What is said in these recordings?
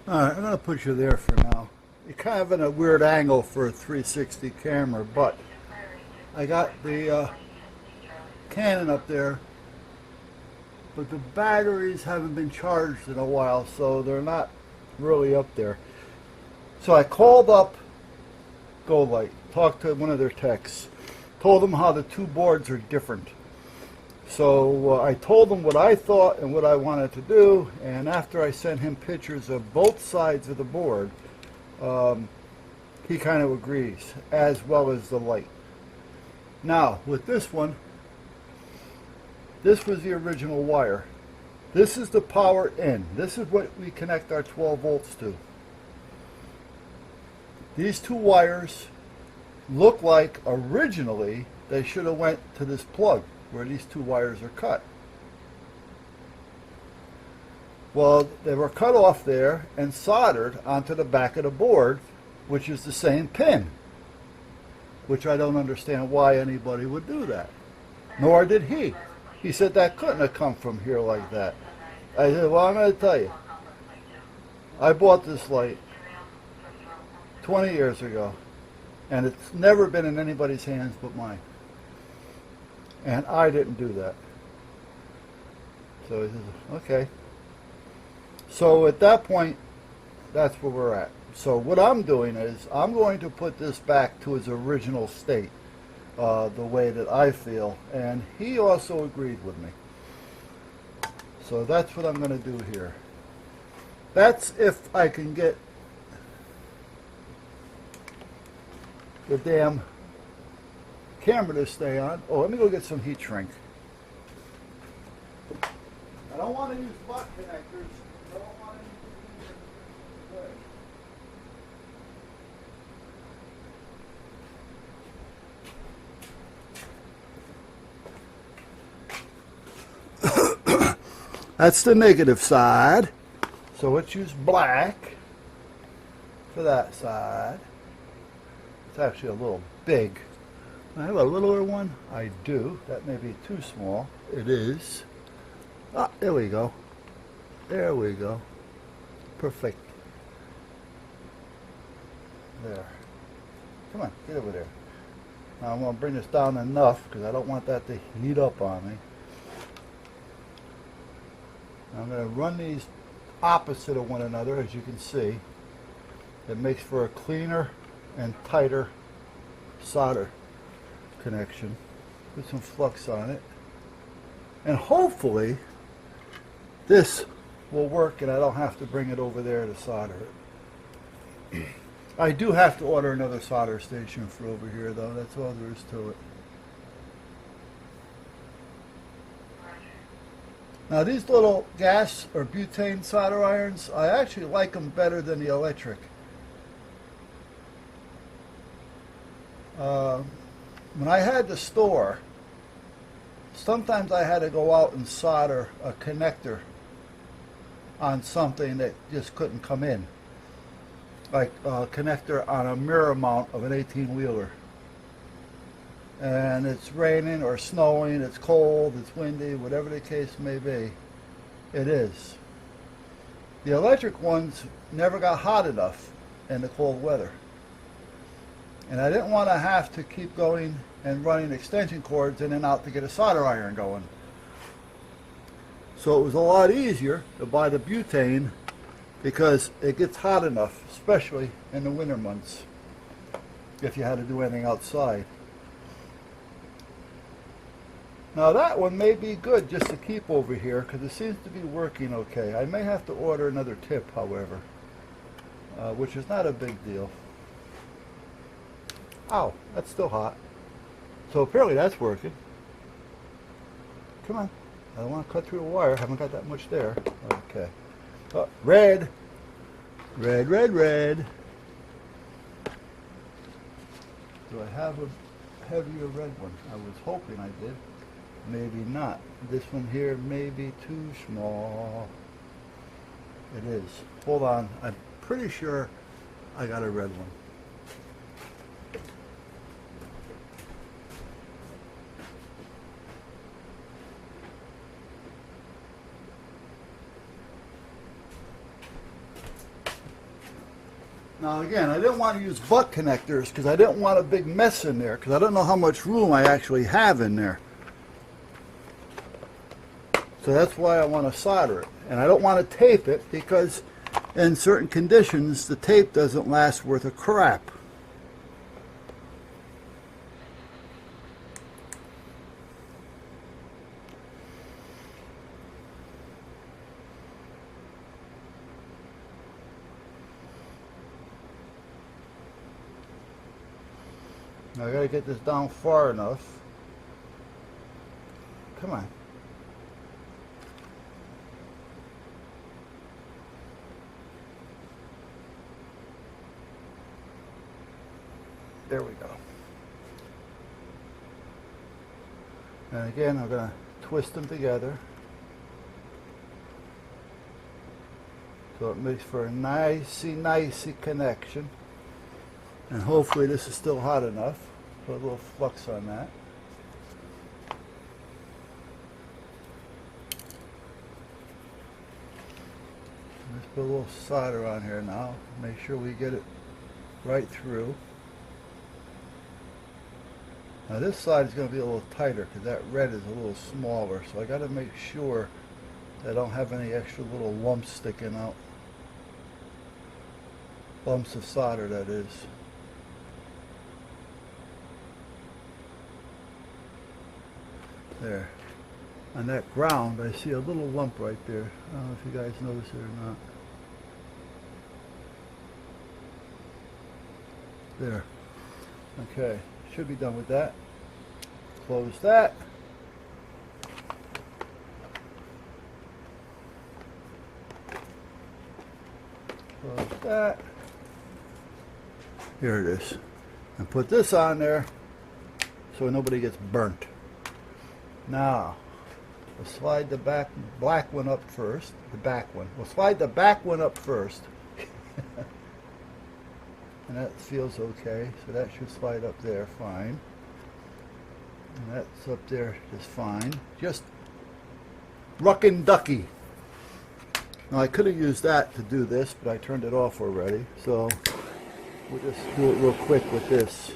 Alright, I'm going to put you there for now. You're kind of in a weird angle for a 360 camera, but I got the Canon up there, but the batteries haven't been charged in a while, so they're not really up there. So I called up GoLight, talked to one of their techs, told them how the two boards are different. So I told him what I thought and what I wanted to do, and after I sent him pictures of both sides of the board, he kind of agrees, as well as the light. Now, with this one, this was the original wire. This is the power in. This is what we connect our 12 volts to. These two wires look like originally they should have went to this plug where these two wires are cut. Well, they were cut off there and soldered onto the back of the board, which is the same pin, which I don't understand why anybody would do that. Nor did he. He said that couldn't have come from here like that. I said, well, I'm going to tell you. I bought this light 20 years ago, and it's never been in anybody's hands but mine. And I didn't do that. So he says, okay. So at that point, that's where we're at. So what I'm doing is I'm going to put this back to its original state, the way that I feel. And he also agreed with me. So that's what I'm going to do here. That's if I can get the damn camera to stay on. Oh, let me go get some heat shrink. I don't want to use butt connectors. I don't want anything. That's the negative side. So let's use black for that side. It's actually a little big. I have a littler one. I do. That may be too small. It is. Ah, there we go. There we go. Perfect. There. Come on, get over there. Now I'm going to bring this down enough because I don't want that to heat up on me. I'm going to run these opposite of one another, as you can see. It makes for a cleaner and tighter solder connection. Put some flux on it. And hopefully this will work and I don't have to bring it over there to solder it. I do have to order another solder station for over here though. That's all there is to it. Now these little gas or butane solder irons, I actually like them better than the electric. When I had the store, sometimes I had to go out and solder a connector on something that just couldn't come in. Like a connector on a mirror mount of an 18-wheeler. And it's raining or snowing, it's cold, it's windy, whatever the case may be, it is. The electric ones never got hot enough in the cold weather. And I didn't want to have to keep going and running extension cords in and out to get a solder iron going. So it was a lot easier to buy the butane because it gets hot enough, especially in the winter months, if you had to do anything outside. Now that one may be good just to keep over here because it seems to be working okay. I may have to order another tip, however, which is not a big deal. Ow, that's still hot. So apparently that's working. Come on. I don't want to cut through the wire. I haven't got that much there. Okay. Oh, red. Red, red, red. Do I have a heavier red one? I was hoping I did. Maybe not. This one here may be too small. It is. Hold on. I'm pretty sure I got a red one. Now again, I didn't want to use butt connectors because I didn't want a big mess in there because I don't know how much room I actually have in there. So that's why I want to solder it. And I don't want to tape it because in certain conditions the tape doesn't last worth a crap. Now I gotta get this down far enough. Come on. There we go. And again, I'm gonna twist them together so it makes for a nicey connection. And hopefully this is still hot enough. Put a little flux on that. Let's put a little solder on here now. Make sure we get it right through. Now this side is going to be a little tighter because that red is a little smaller. So I got to make sure that I don't have any extra little lumps sticking out. Lumps of solder, that is. There. On that ground, I see a little lump right there. I don't know if you guys notice it or not. There. Okay. Should be done with that. Close that. Close that. Here it is. And put this on there so nobody gets burnt. Now, we'll slide the black one up first. The back one. We'll slide the back one up first. And that feels okay. So that should slide up there fine. And that's up there just fine. Just ruckin' ducky. Now I could have used that to do this, but I turned it off already. So we'll just do it real quick with this.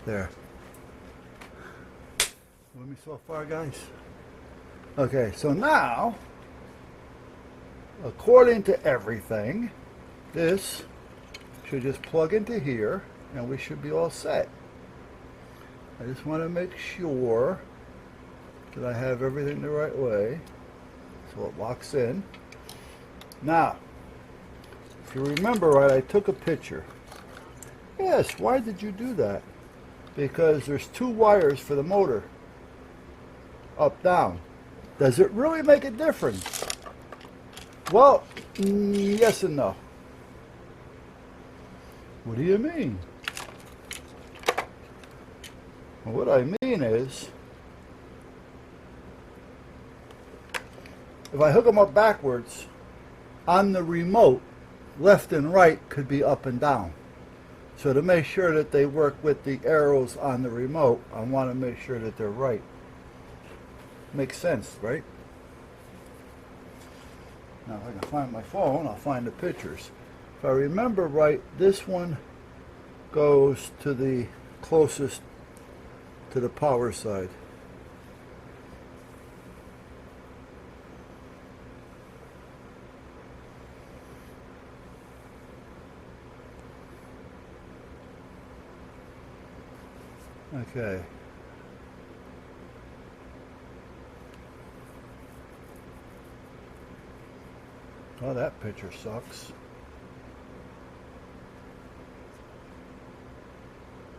There. With me so far, guys? Okay, so now, according to everything, this should just plug into here and we should be all set. I just want to make sure that I have everything the right way so it locks in. Now, if you remember right, I took a picture. Yes, why did you do that? Because there's two wires for the motor. Up, down. Does it really make a difference? Well, yes and no. What do you mean? Well, what I mean is, if I hook them up backwards, on the remote, left and right could be up and down. So to make sure that they work with the arrows on the remote, I want to make sure that they're right. Makes sense, right? Now if I can find my phone, I'll find the pictures. If I remember right, this one goes to the closest to the power side. Okay. Oh, that picture sucks.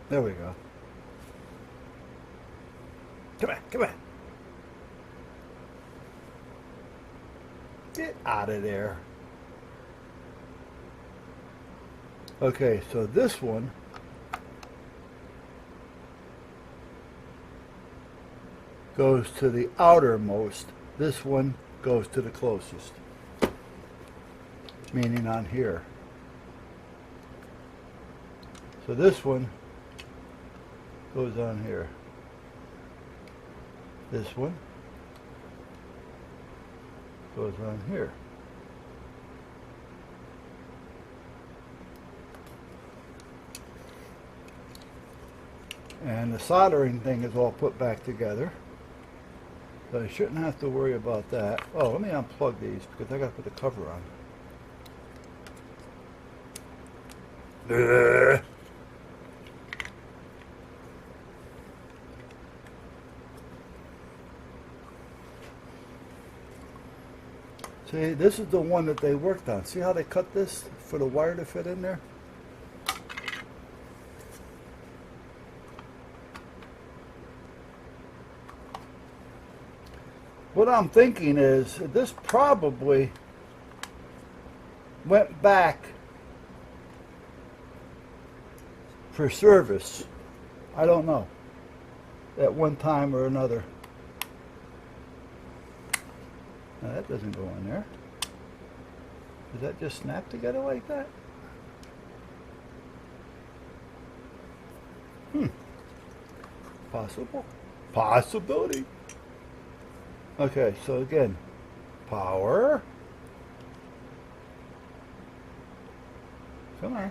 There we go. Come on, come on. Get out of there. Okay, so this one goes to the outermost. This one goes to the closest. Meaning on here. So this one goes on here. This one goes on here. And the soldering thing is all put back together. So I shouldn't have to worry about that. Oh, let me unplug these because I got to put the cover on. See, this is the one that they worked on. See how they cut this for the wire to fit in there? What I'm thinking is this probably went back for service. I don't know. At one time or another. Now that doesn't go in there. Does that just snap together like that? Possible. Possibility. Okay, so again, power. Come on.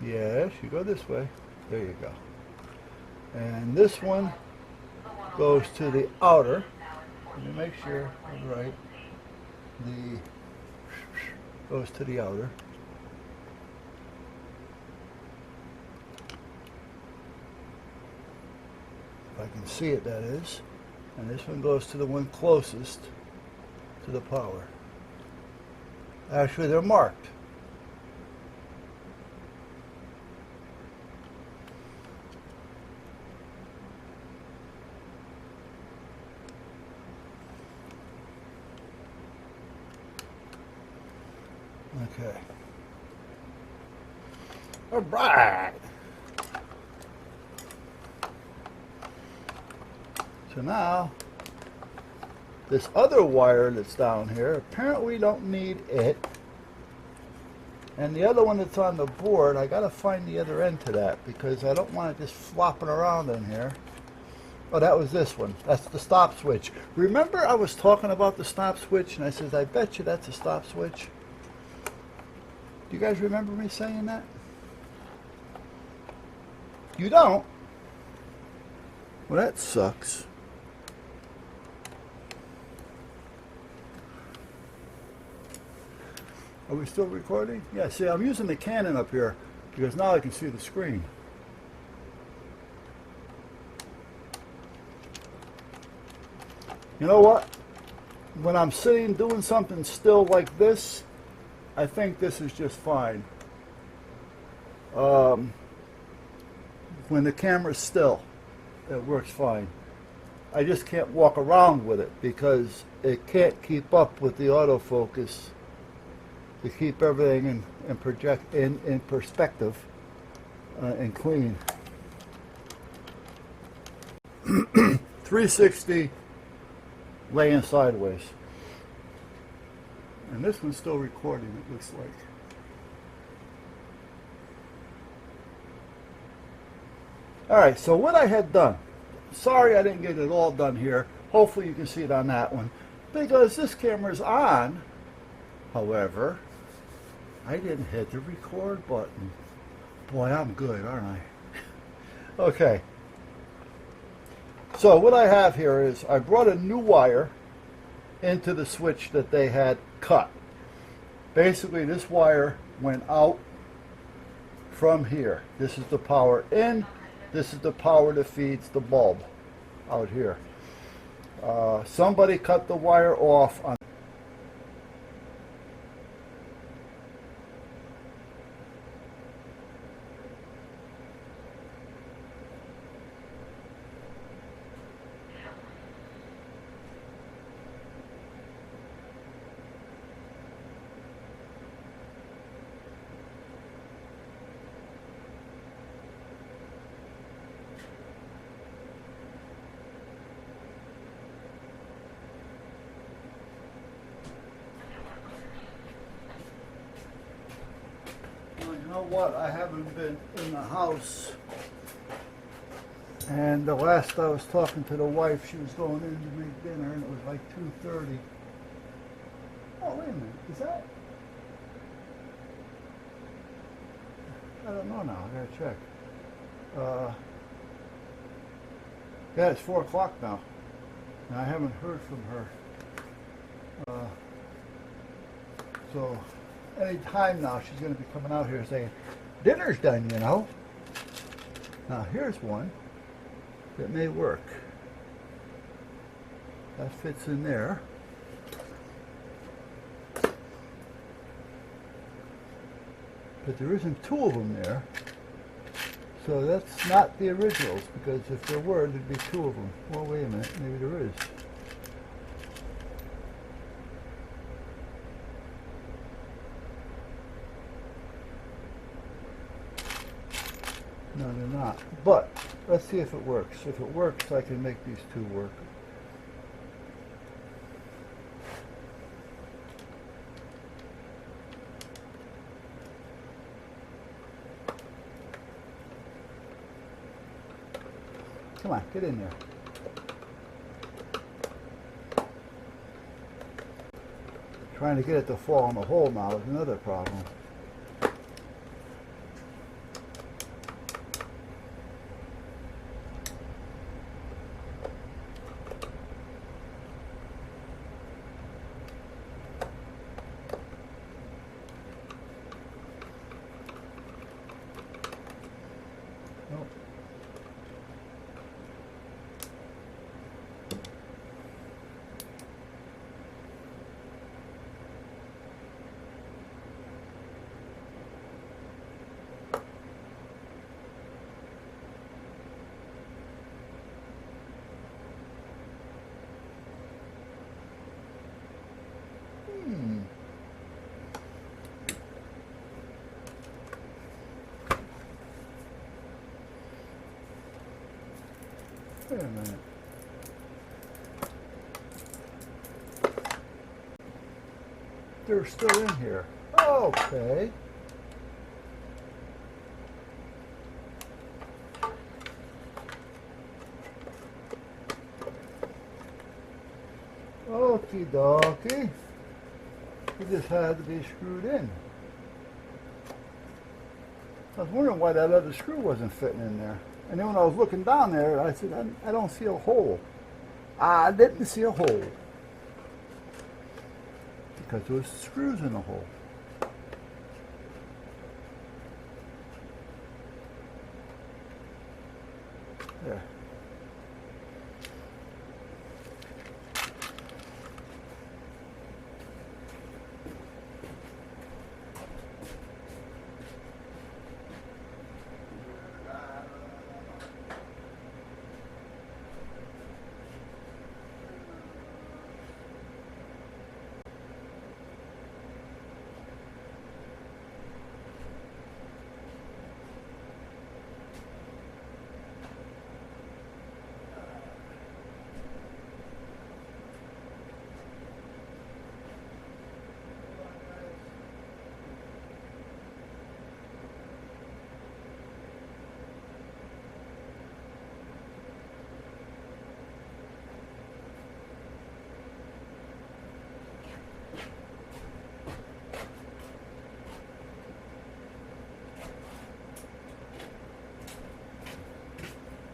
Yes, you go this way. There you go. And this one goes to the outer. Let me make sure I'm right. The goes to the outer. If I can see it, that is. And this one goes to the one closest to the power. Actually, they're marked. Okay. All right. So now, this other wire that's down here, apparently we don't need it. And the other one that's on the board, I gotta find the other end to that because I don't want it just flopping around in here. Oh, that was this one. That's the stop switch. Remember I was talking about the stop switch and I said, I bet you that's a stop switch. Do you guys remember me saying that? You don't? Well, that sucks. Are we still recording? Yeah, see, I'm using the Canon up here because now I can see the screen. You know what? When I'm sitting doing something still like this, I think this is just fine. When the camera's still, it works fine. I just can't walk around with it because it can't keep up with the autofocus to keep everything in perspective and clean. 360 laying sideways. And this one's still recording, it looks like. Alright, so what I had done, sorry I didn't get it all done here. Hopefully you can see it on that one. Because this camera's on, however, I didn't hit the record button. Boy, I'm good, aren't I? Okay. So what I have here is I brought a new wire into the switch that they had cut. Basically, this wire went out from here. This is the power in. This is the power that feeds the bulb out here. Somebody cut the wire off on what, I haven't been in the house, and the last I was talking to the wife, she was going in to make dinner, and it was like 2:30. Oh, wait a minute, is that? I don't know now. I gotta check. Yeah, it's 4 o'clock now, and I haven't heard from her. So any time now, she's going to be coming out here saying, "Dinner's done, you know." Now here's one that may work. That fits in there. But there isn't two of them there. So that's not the originals, because if there were, there'd be two of them. Well, wait a minute, maybe there is. No, they're not. But let's see if it works. If it works, I can make these two work. Come on, get in there. Trying to get it to fall in the hole now is another problem. Nope. Wait a minute. They're still in here. Okay. Okie dokie. It just had to be screwed in. I was wondering why that other screw wasn't fitting in there. And then when I was looking down there, I said, I don't see a hole. I didn't see a hole. Because there was screws in the hole. There.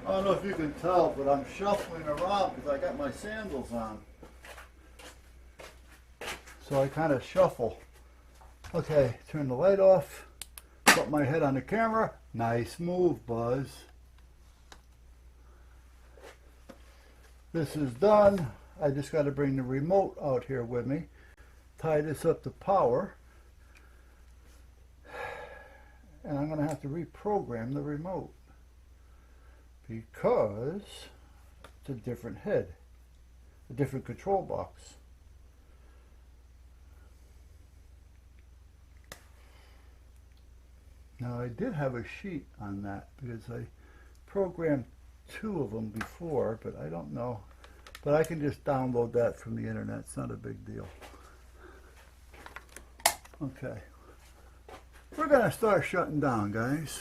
I don't know if you can tell, but I'm shuffling around because I got my sandals on. So I kind of shuffle. Okay, turn the light off. Put my head on the camera. Nice move, Buzz. This is done. I just got to bring the remote out here with me. Tie this up to power. And I'm going to have to reprogram the remote, because it's a different head, a different control box. Now I did have a sheet on that because I programmed two of them before, but I don't know. But I can just download that from the internet. It's not a big deal. Okay. We're going to start shutting down, guys.